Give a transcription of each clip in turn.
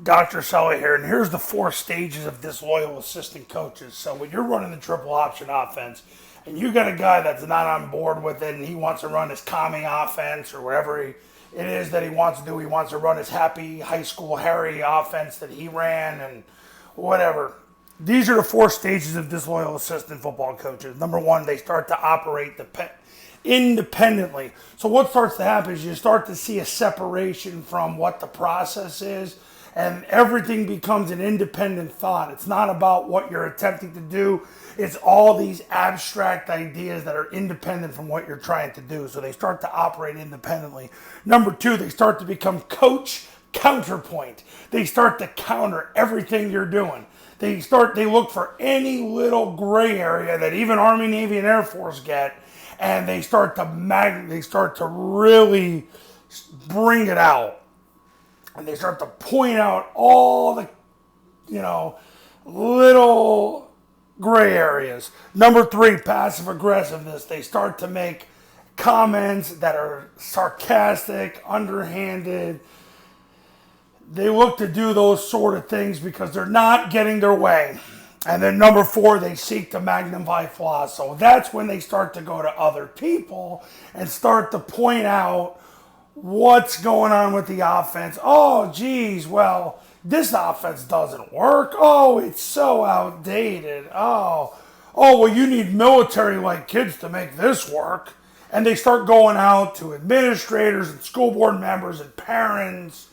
Dr. Sully here, and here's the 4 stages of disloyal assistant coaches. So when you're running the triple option offense, and you got a guy that's not on board with it, and he wants to run his commie offense or whatever it is that he wants to do, he wants to run his happy high school Harry offense that he ran and whatever. These are the 4 stages of disloyal assistant football coaches. Number one, they start to operate independently. So what starts to happen is you start to see a separation from what the process is, and everything becomes an independent thought. It's not about what you're attempting to do. It's all these abstract ideas that are independent from what you're trying to do. So they start to operate independently. Number two, they start to become coach counterpoint. They start to counter everything you're doing. They look for any little gray area that even Army, Navy, and Air Force get, and they start to really bring it out. And they start to point out all the, little gray areas. Number three, passive aggressiveness. They start to make comments that are sarcastic, underhanded. They look to do those sort of things because they're not getting their way. And then number four, they seek to magnify flaws. So that's when they start to go to other people and start to point out what's going on with the offense. Oh, geez, well, this offense doesn't work. Oh, it's so outdated. Well, you need military-like kids to make this work. And they start going out to administrators and school board members and parents.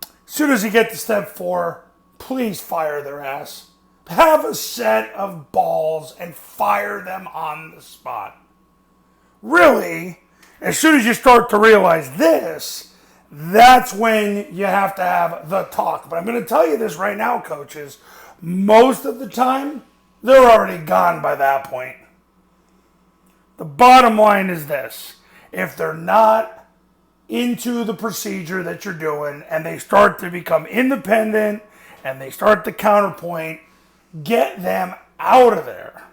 As soon as you get to step four, please fire their ass. Have a set of balls and fire them on the spot. Really, as soon as you start to realize this, that's when you have to have the talk. But I'm going to tell you this right now, coaches. Most of the time, they're already gone by that point. The bottom line is this. If they're not into the procedure that you're doing and they start to become independent and they start to counterpoint, get them out of there.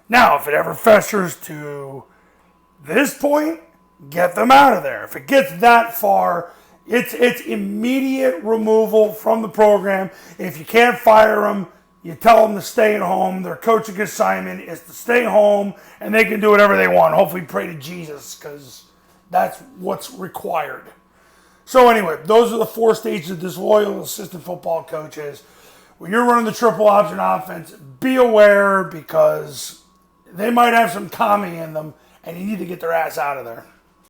Now, if it ever festers to this point, get them out of there. If it gets that far, it's immediate removal from the program. If you can't fire them, you tell them to stay at home. Their coaching assignment is to stay home, and they can do whatever they want. Hopefully pray to Jesus, because that's what's required. So anyway, those are the 4 stages of disloyal assistant football coaches. When you're running the triple option offense, be aware because they might have some commie in them, and you need to get their ass out of there.